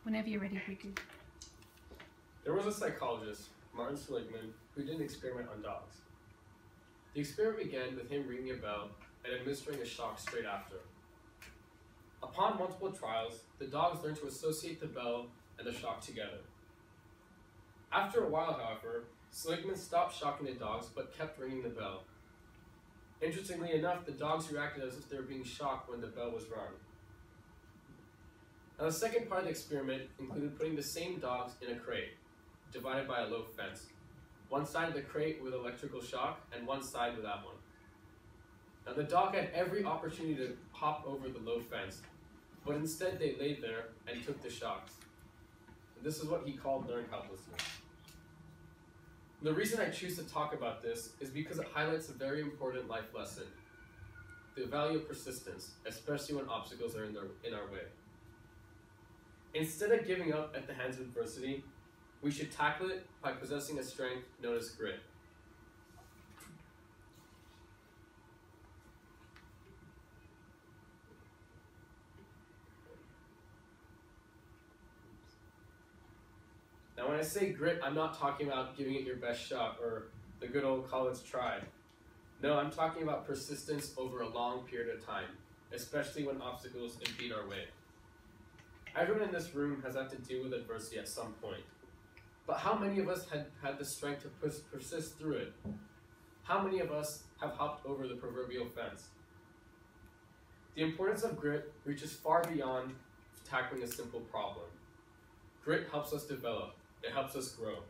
Whenever you're ready, Brigu. There was a psychologist, Martin Seligman, who did an experiment on dogs. The experiment began with him ringing a bell and administering a shock straight after. Upon multiple trials, the dogs learned to associate the bell and the shock together. After a while, however, Seligman stopped shocking the dogs but kept ringing the bell. Interestingly enough, the dogs reacted as if they were being shocked when the bell was rung. Now, the second part of the experiment included putting the same dogs in a crate, divided by a low fence. One side of the crate with electrical shock, and one side without one. Now, the dog had every opportunity to hop over the low fence, but instead they laid there and took the shocks. And this is what he called learned helplessness. The reason I choose to talk about this is because it highlights a very important life lesson: the value of persistence, especially when obstacles are in our way. Instead of giving up at the hands of adversity, we should tackle it by possessing a strength known as grit. Now, when I say grit, I'm not talking about giving it your best shot or the good old college try. No, I'm talking about persistence over a long period of time, especially when obstacles impede our way. Everyone in this room has had to deal with adversity at some point. But how many of us had the strength to persist through it? How many of us have hopped over the proverbial fence? The importance of grit reaches far beyond tackling a simple problem. Grit helps us develop. It helps us grow.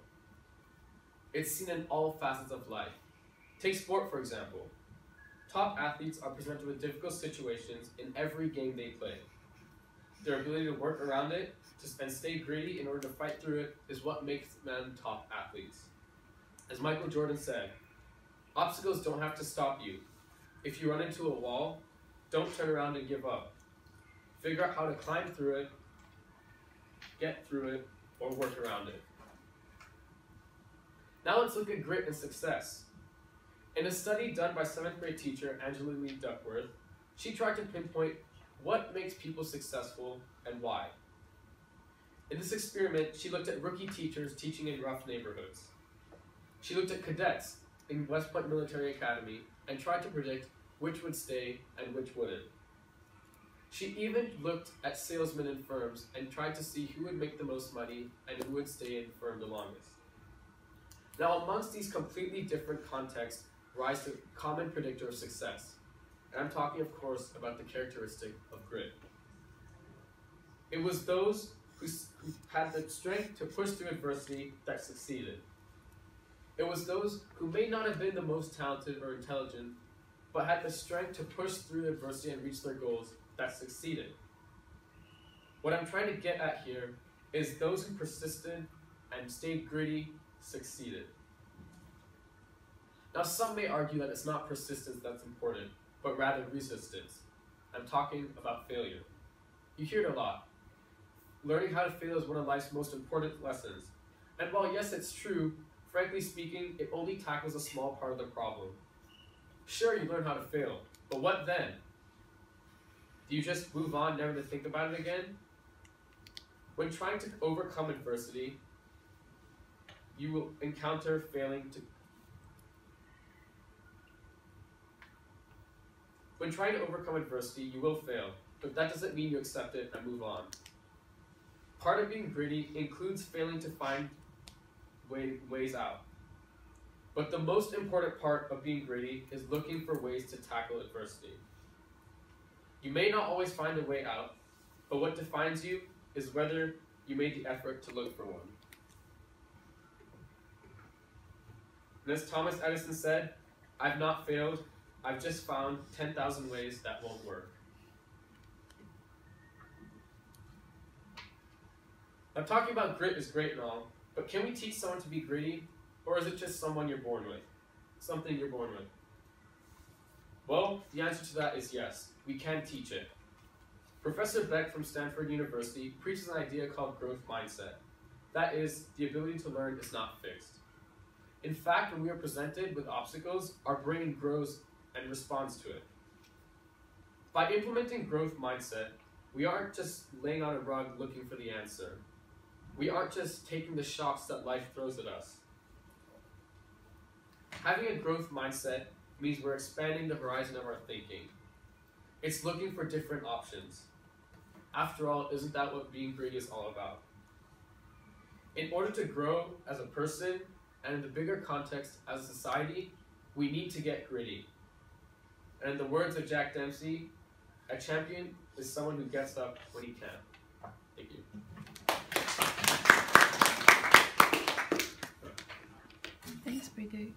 It's seen in all facets of life. Take sport, for example. Top athletes are presented with difficult situations in every game they play. Their ability to work around it and stay gritty in order to fight through it is what makes them top athletes. As Michael Jordan said, obstacles don't have to stop you. If you run into a wall, don't turn around and give up. Figure out how to climb through it, get through it, or work around it. Now let's look at grit and success. In a study done by 7th grade teacher Angela Lee Duckworth, she tried to pinpoint what makes people successful and why. In this experiment, she looked at rookie teachers teaching in rough neighborhoods. She looked at cadets in West Point Military Academy and tried to predict which would stay and which wouldn't. She even looked at salesmen in firms and tried to see who would make the most money and who would stay in the firm the longest. Now, amongst these completely different contexts rise the common predictor of success. And I'm talking, of course, about the characteristic of grit. It was those who had the strength to push through adversity that succeeded. It was those who may not have been the most talented or intelligent, but had the strength to push through adversity and reach their goals that succeeded. What I'm trying to get at here is those who persisted and stayed gritty succeeded. Now, some may argue that it's not persistence that's important, but rather resistance. I'm talking about failure. You hear it a lot. Learning how to fail is one of life's most important lessons. And while yes, it's true, frankly speaking, it only tackles a small part of the problem. Sure, you learn how to fail, but what then? Do you just move on, never to think about it again? When trying to overcome adversity, you will encounter When trying to overcome adversity, you will fail, but that doesn't mean you accept it and move on. Part of being gritty includes failing to find ways out. But the most important part of being gritty is looking for ways to tackle adversity. You may not always find a way out, but what defines you is whether you made the effort to look for one. And as Thomas Edison said, "I've not failed, I've just found 10,000 ways that won't work." Now, talking about grit is great and all, but can we teach someone to be gritty, or is it just someone you're born with? Something you're born with? Well, the answer to that is yes, we can teach it. Professor Beck from Stanford University preaches an idea called growth mindset. That is, the ability to learn is not fixed. In fact, when we are presented with obstacles, our brain grows and responds to it. By implementing growth mindset, We aren't just laying on a rug looking for the answer. We aren't just taking the shocks that life throws at us. Having a growth mindset means we're expanding the horizon of our thinking. It's looking for different options. After all, isn't that what being Brigu is all about? In order to grow as a person and in the bigger context as a society, we need to get gritty. And in the words of Jack Dempsey, a champion is someone who gets up when he can. Thank you. Thanks, Brigu.